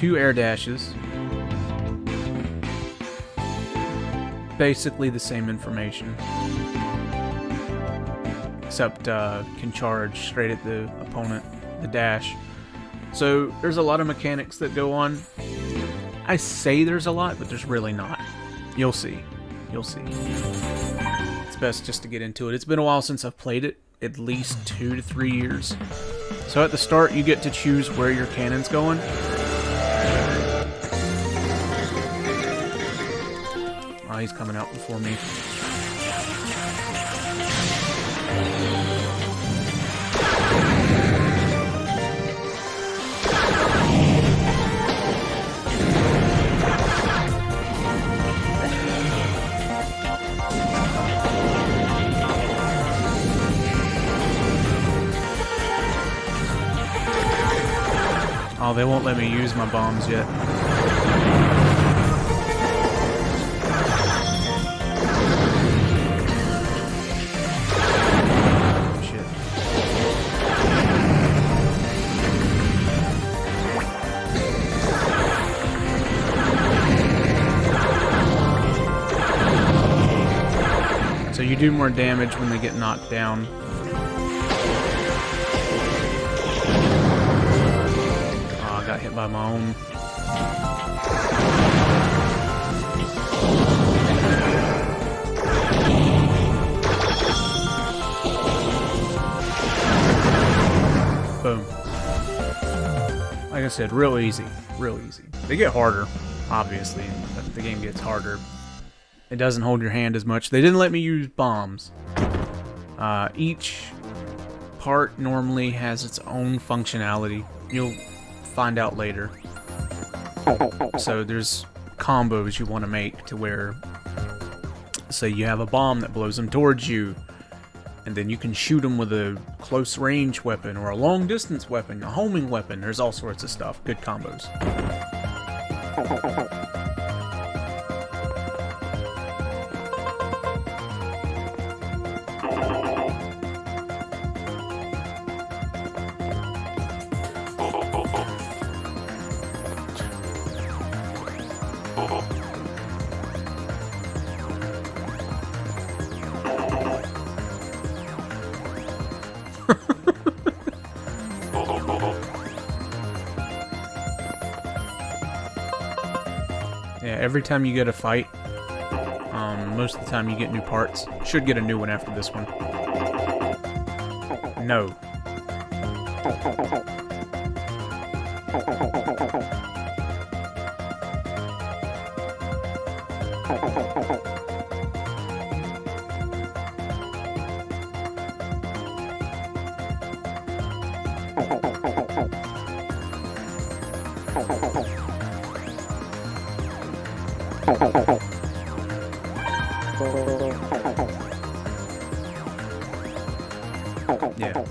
2 air dashes. Basically the same information. Except can charge straight at the opponent, the dash. So there's a lot of mechanics that go on. I say there's a lot, but there's really not. You'll see. You'll see. It's best just to get into it. It's been a while since I've played it. At least 2 to 3 years. So at the start, you get to choose where your cannon's going. Oh, he's coming out before me. Oh, they won't let me use my bombs yet. Shit. So you do more damage when they get knocked down. Got hit by my own. Boom. Like I said, real easy. Real easy. They get harder, obviously. The game gets harder. It doesn't hold your hand as much. They didn't let me use bombs. Each part normally has its own functionality. You'll find out later. So there's combos you want to make to where, say you have a bomb that blows them towards you, and then you can shoot them with a close range weapon or a long distance weapon, a homing weapon. There's all sorts of stuff. Good combos. Yeah, every time you get a fight, most of the time you get new parts. Should get a new one after this one. No. Yeah.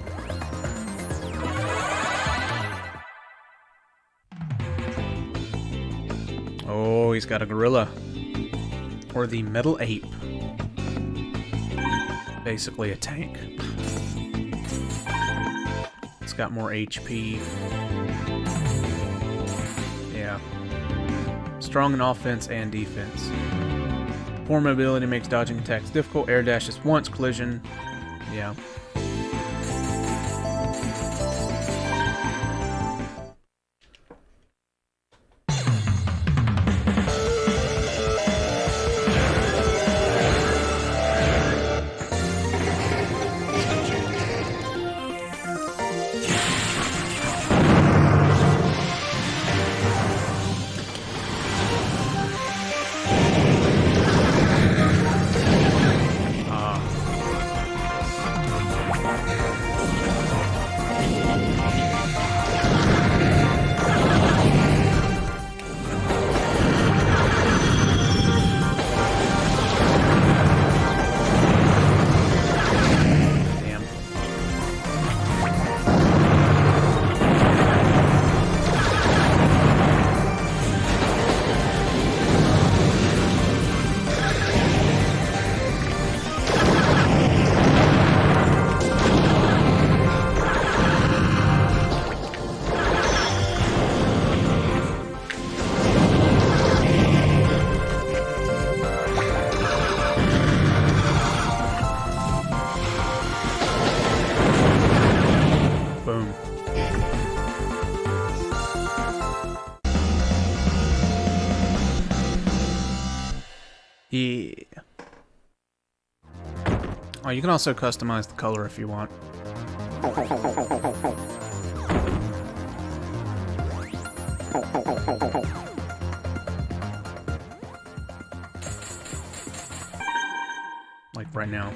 Oh, he's got a gorilla. Or the metal ape. Basically a tank. It's got more HP. Yeah. Strong in offense and defense. Poor mobility makes dodging attacks difficult. Air dashes once, collision. Yeah. Yeah. Oh, you can also customize the color if you want. Like right now.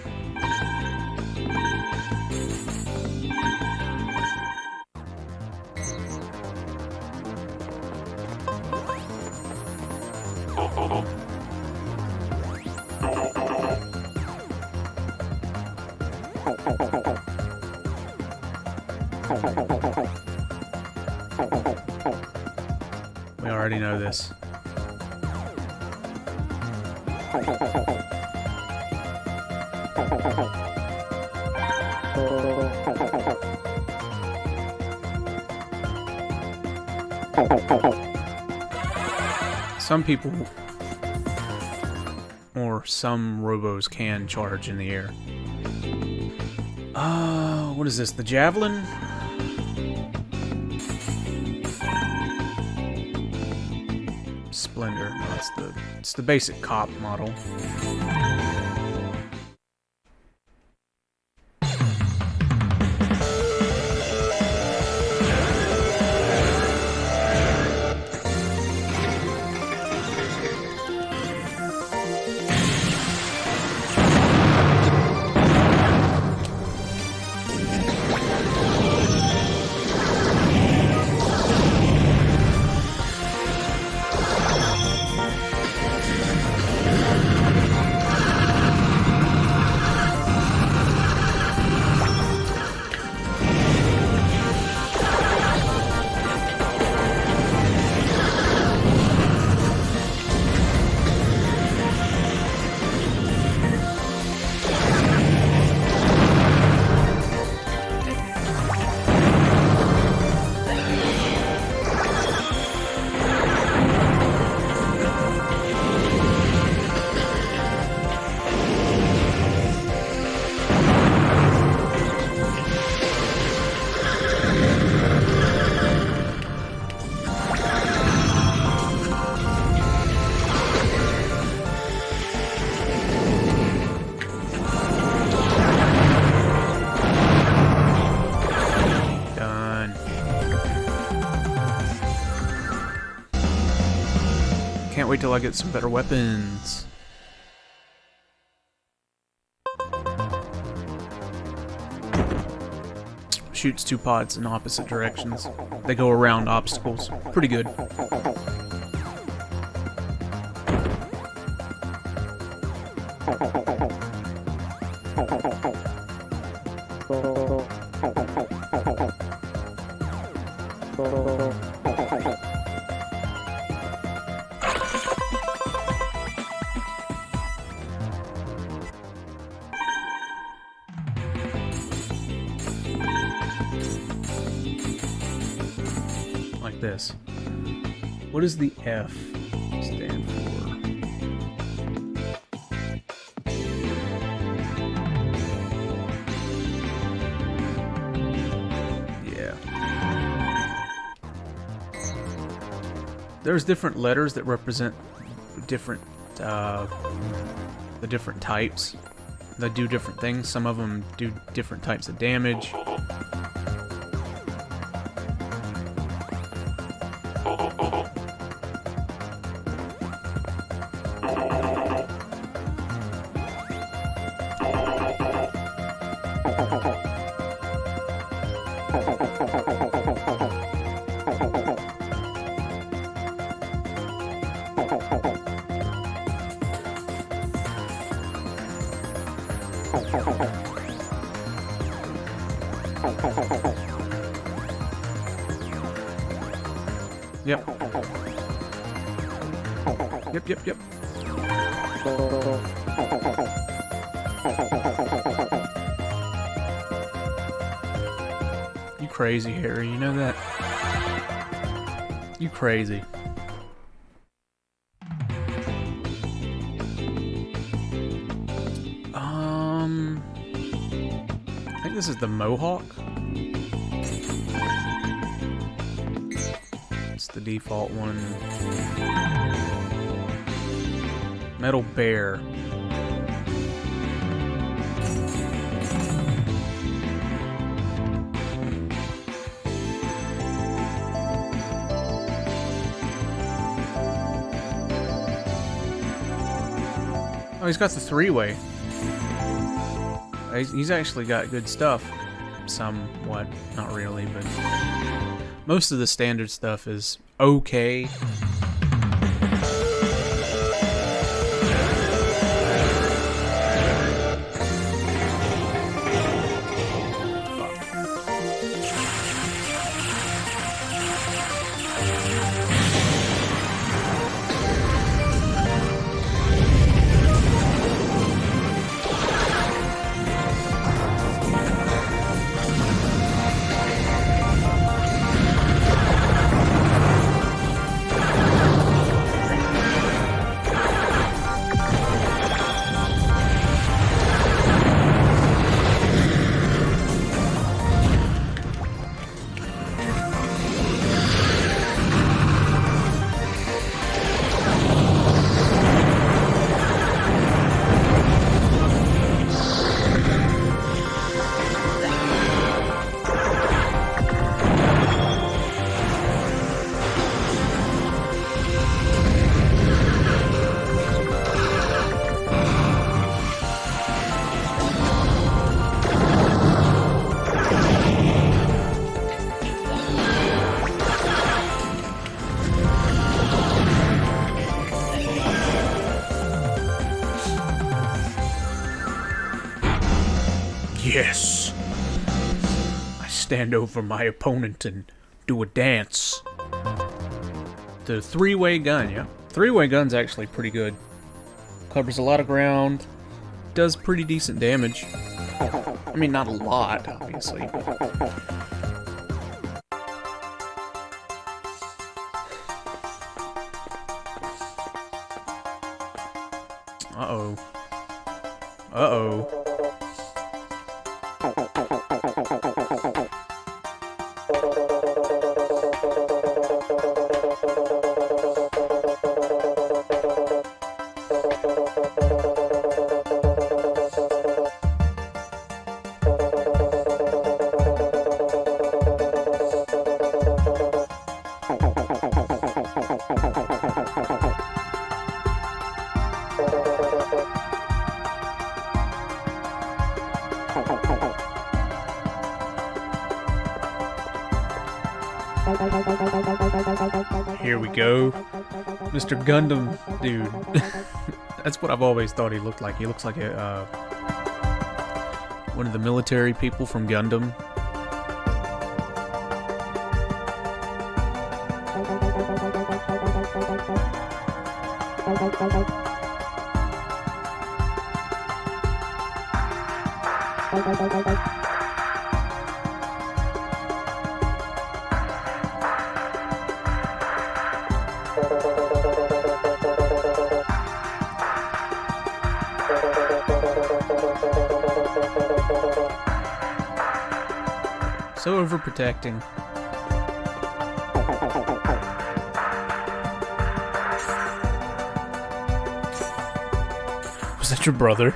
We already know this. Some people, or some robos, can charge in the air. What is this? The javelin? Splendor. No, it's the basic cop model. Can't wait till I get some better weapons. Shoots 2 pods in opposite directions. They go around obstacles. Pretty good. Like this. What does the F stand for? Yeah. There's different letters that represent different, the different types. They do different things. Some of them do different types of damage. Yep. Yep. You crazy, Harry, you know that? You crazy. I think this is the Mohawk. It's the default one. Metal bear. Oh, he's got the three-way. He's actually got good stuff. Somewhat. Not really, but... most of the standard stuff is okay. Yes! I stand over my opponent and do a dance. The three-way gun, yeah. Three-way gun's actually pretty good. Covers a lot of ground. Does pretty decent damage. I mean, not a lot, obviously. Uh-oh. Uh-oh. Here we go. Mr. Gundam dude. That's what I've always thought he looked like. He looks like a one of the military people from Gundam. So overprotecting. Was that your brother?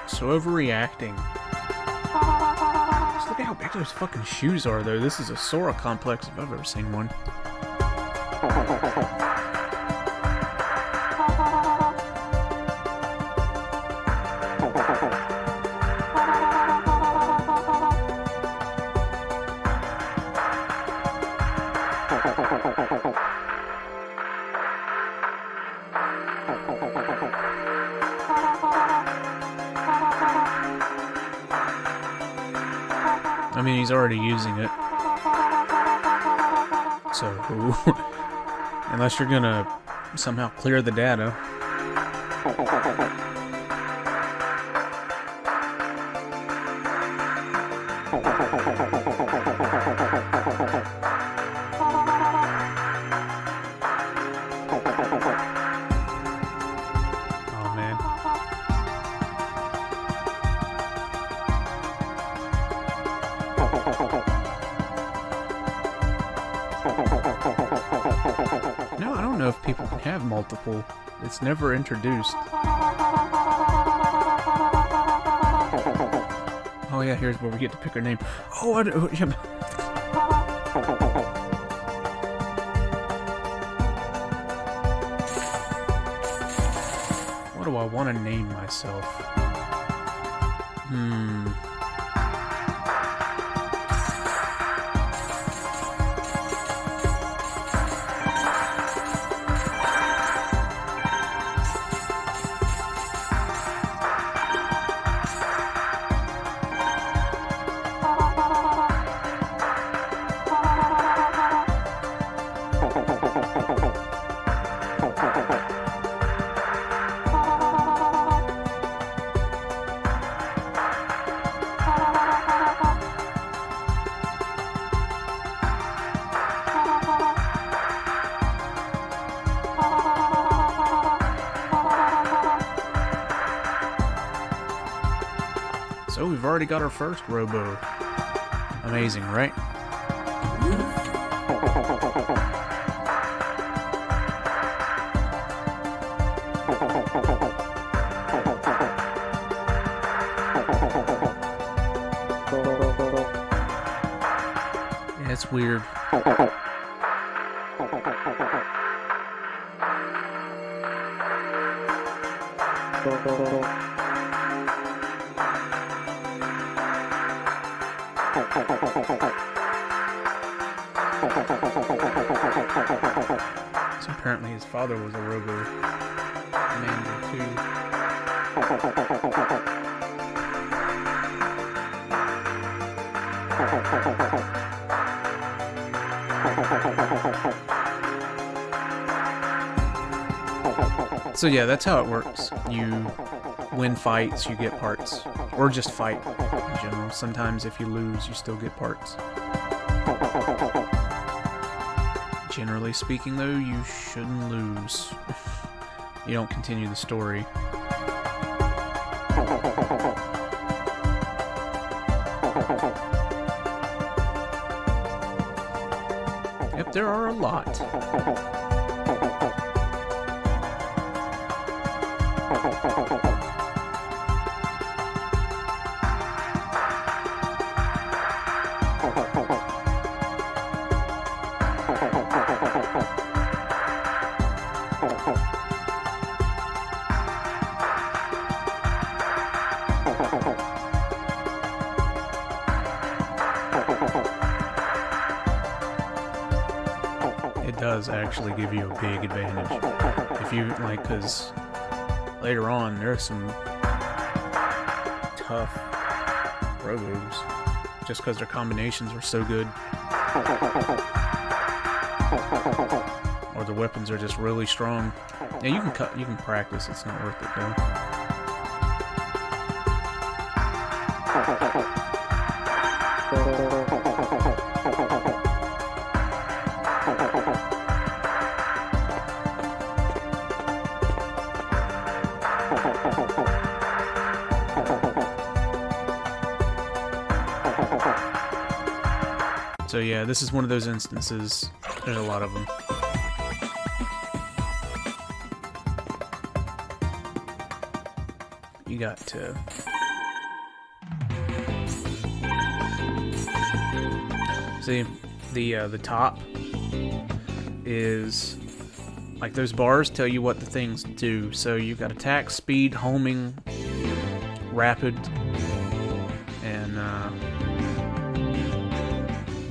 So overreacting. Just look at how big those fucking shoes are, though. This is a Sora complex if I've ever seen one. I mean, he's already using it. So, unless you're gonna somehow clear the data. Oh, man. No, I don't know if people can have multiple. It's never introduced. Oh yeah, here's where we get to pick our name. Oh, yeah. What do I want to name myself? So we've already got our first Robo. Amazing, right? Yeah, it's weird. So apparently his father was a Robo commander too. So yeah, that's how it works. You win fights, you get parts. Or just fight in general. Sometimes if you lose, you still get parts. Generally speaking though, you shouldn't lose. You don't continue the story. Yep, there are a lot. It does actually give you a big advantage. If you, like, because later on there are some tough Robos just because their combinations are so good. Or the weapons are just really strong. Yeah, you can practice, it's not worth it though. So yeah, this is one of those instances. There's a lot of them. You got to see the top is like those bars tell you what the things do. So you've got attack, speed, homing, rapid, and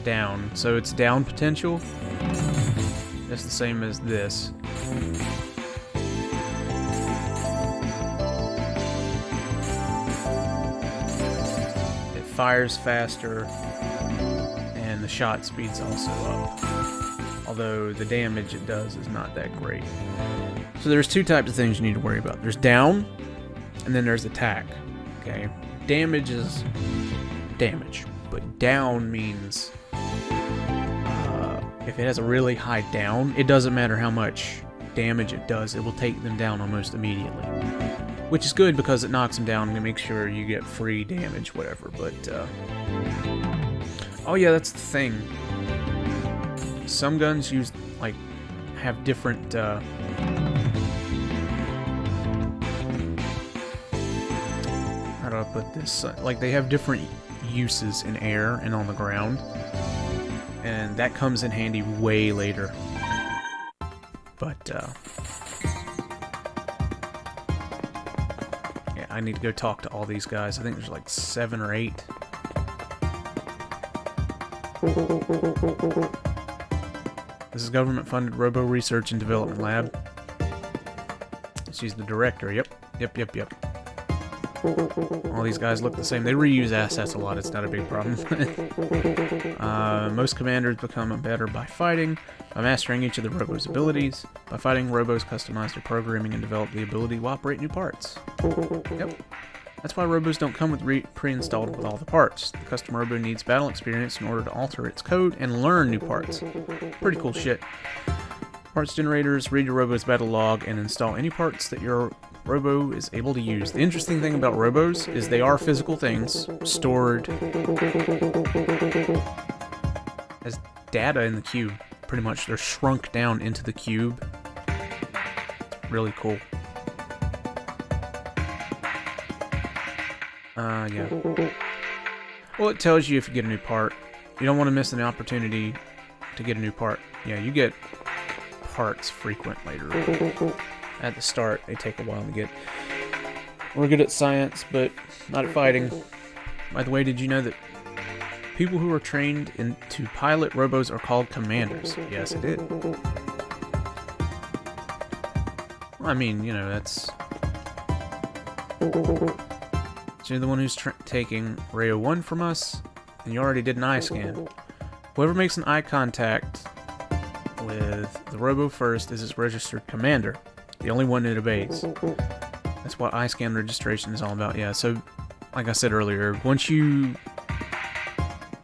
down. So it's down potential. That's the same as this. It fires faster, and the shot speed's also up. Although the damage it does is not that great. So there's two types of things you need to worry about. There's down, and then there's attack. Okay, damage is damage, but down means if it has a really high down, it doesn't matter how much damage it does, it will take them down almost immediately. Which is good because it knocks them down and makes sure you get free damage, whatever. But Oh yeah, that's the thing. Some guns use, like, have different, how do I put this? Like, they have different uses in air and on the ground. And that comes in handy way later. But, yeah, I need to go talk to all these guys. I think there's like 7 or 8. This is government-funded Robo Research and Development Lab. She's the director. Yep. All these guys look the same. They reuse assets a lot. It's not a big problem. Most commanders become better by fighting, by mastering each of the Robo's abilities. By fighting, Robos customize their programming and develop the ability to operate new parts. Yep. That's why Robos don't come with pre-installed with all the parts. The custom Robo needs battle experience in order to alter its code and learn new parts. Pretty cool shit. Parts generators, read your Robo's battle log, and install any parts that your Robo is able to use. The interesting thing about Robos is they are physical things stored as data in the cube. Pretty much, they're shrunk down into the cube. It's really cool. Yeah. Well, it tells you if you get a new part. You don't want to miss an opportunity to get a new part. Yeah, you get parts frequent later. At the start, they take a while to get. We're good at science, but not at fighting. By the way, did you know that people who are trained to pilot Robos are called commanders? Yes, I did. Well, I mean, you know, that's... So you're the one who's taking Rayo 1 from us, and you already did an eye scan. Whoever makes an eye contact with the Robo first is its registered commander. The only one it obeys. That's what eye scan registration is all about. Yeah, so like I said earlier, once you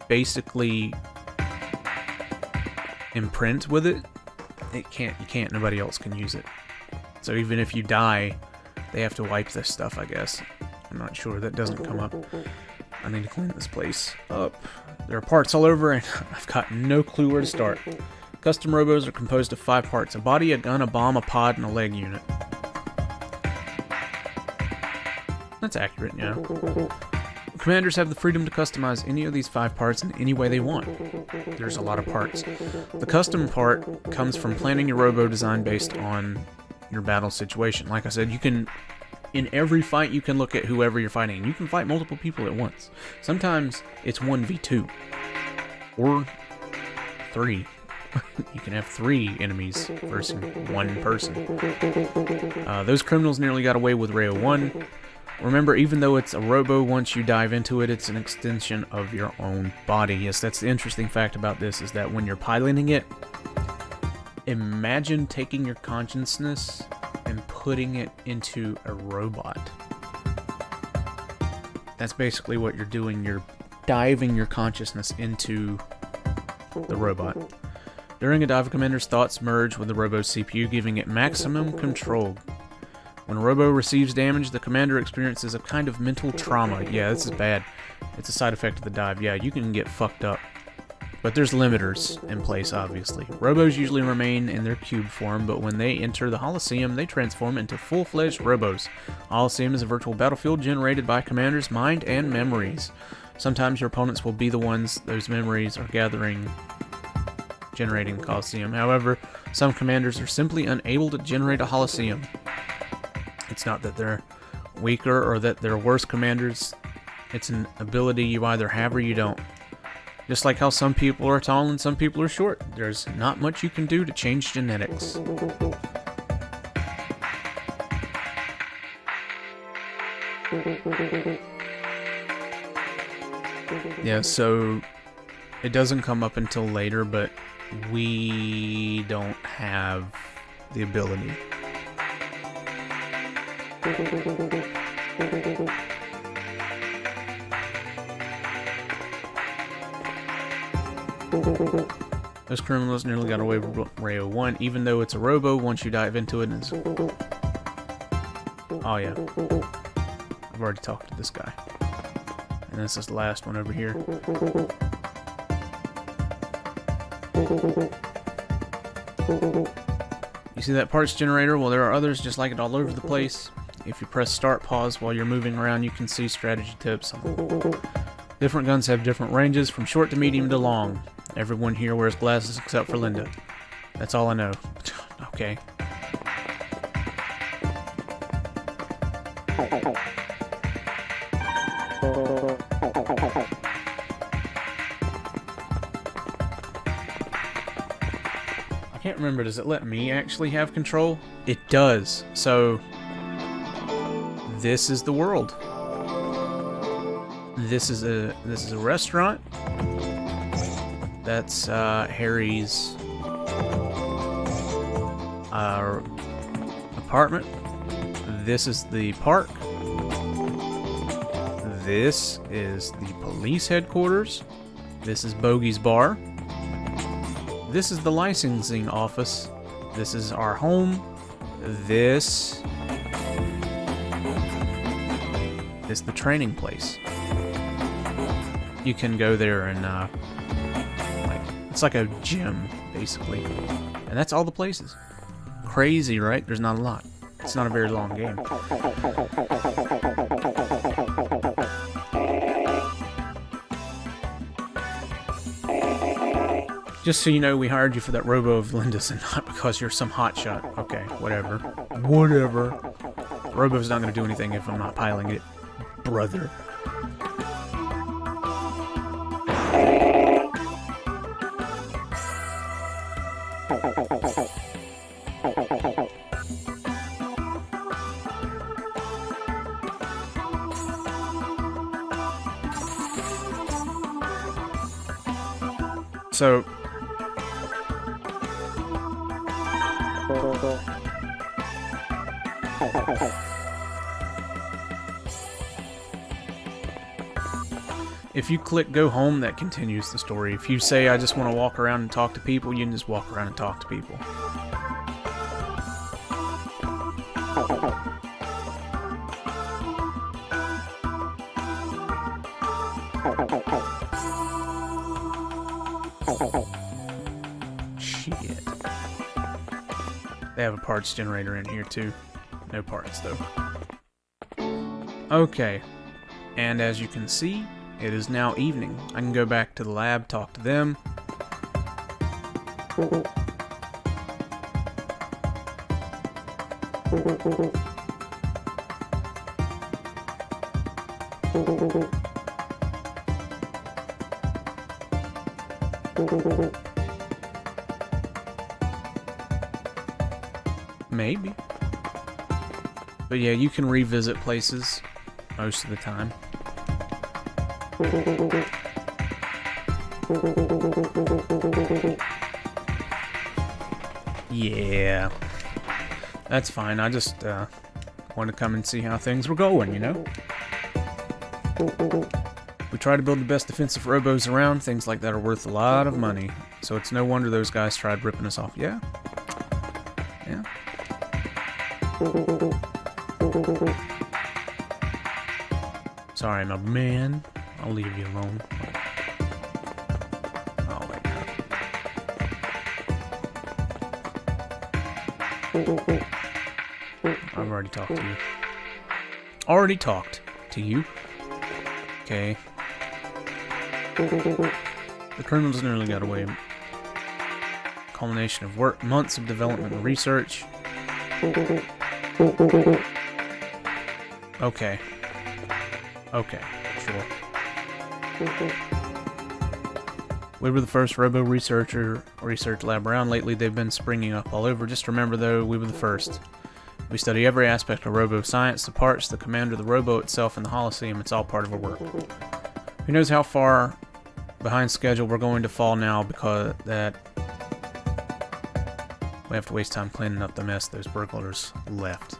basically imprint with it, nobody else can use it. So even if you die, they have to wipe this stuff, I guess. I'm not sure, that doesn't come up. I need to clean this place up. There are parts all over and I've got no clue where to start. Custom Robos are composed of 5 parts: a body, a gun, a bomb, a pod, and a leg unit. That's accurate, yeah. Commanders have the freedom to customize any of these 5 parts in any way they want. There's a lot of parts. The custom part comes from planning your Robo design based on your battle situation. Like I said, you can, in every fight, you can look at whoever you're fighting. You can fight multiple people at once. Sometimes it's 1v2. Or 3. You can have 3 enemies versus 1 person. Those criminals nearly got away with Rayo 1. Remember, even though it's a Robo, once you dive into it, it's an extension of your own body. Yes, that's the interesting fact about this, is that when you're piloting it, imagine taking your consciousness and putting it into a robot. That's basically what you're doing. You're diving your consciousness into the robot. During a dive, a commander's thoughts merge with the Robo's CPU, giving it maximum control. When a Robo receives damage, the commander experiences a kind of mental trauma. Yeah, this is bad. It's a side effect of the dive. Yeah, you can get fucked up. But there's limiters in place, obviously. Robos usually remain in their cube form, but when they enter the Holosseum, they transform into full-fledged Robos. Holosseum is a virtual battlefield generated by commander's mind and memories. Sometimes your opponents will be the ones those memories are generating the Holosseum. However, some commanders are simply unable to generate a Holosseum. It's not that they're weaker or that they're worse commanders. It's an ability you either have or you don't. Just like how some people are tall and some people are short. There's not much you can do to change genetics. Yeah, so it doesn't come up until later, but we don't have the ability. Those criminals nearly got away with Rayo 1, even though it's a Robo. Once you dive into it, it's... Oh yeah, I've already talked to this guy, and this is the last one over here. You see that parts generator? Well, there are others just like it all over the place. If you press start pause while you're moving around, you can see strategy tips. Different guns have different ranges, from short to medium to long. Everyone here wears glasses except for Linda. That's all I know. Okay. I can't remember, does it let me actually have control? It does. So this is the world. This is a restaurant. That's Harry's apartment. This is the park. This is the police headquarters. This is Bogey's bar. This is the licensing office. This is our home. This is the training place. You can go there and it's like a gym basically, and that's all the places. Crazy, right? There's not a lot. It's not a very long game. Just so you know, we hired you for that Robo of Linda's and not because you're some hotshot. Okay, whatever. Whatever. Robo's not going to do anything if I'm not piling it, brother. So if you click go home, that continues the story. If you say I just want to walk around and talk to people, you can just walk around and talk to people. Shit. They have a parts generator in here too. No parts though. Okay. And as you can see, it is now evening. I can go back to the lab, talk to them. Maybe. But yeah, you can revisit places most of the time. Yeah. That's fine. I just want to come and see how things were going, you know? We try to build the best defensive robos around. Things like that are worth a lot of money. So it's no wonder those guys tried ripping us off. Yeah? Yeah. Sorry, my man. I'll leave you alone. Oh my god. I've already talked to you. Already talked to you. Okay. The criminals nearly got away. Culmination of work, months of development and research. Okay. Okay, sure. We were the first Robo research lab around. Lately they've been springing up all over. Just remember though, we were the first. We study every aspect of Robo science, the parts, the commander, the Robo itself, and the Holosseum. It's all part of our work. Who knows how far behind schedule we're going to fall now, because that we have to waste time cleaning up the mess those burglars left.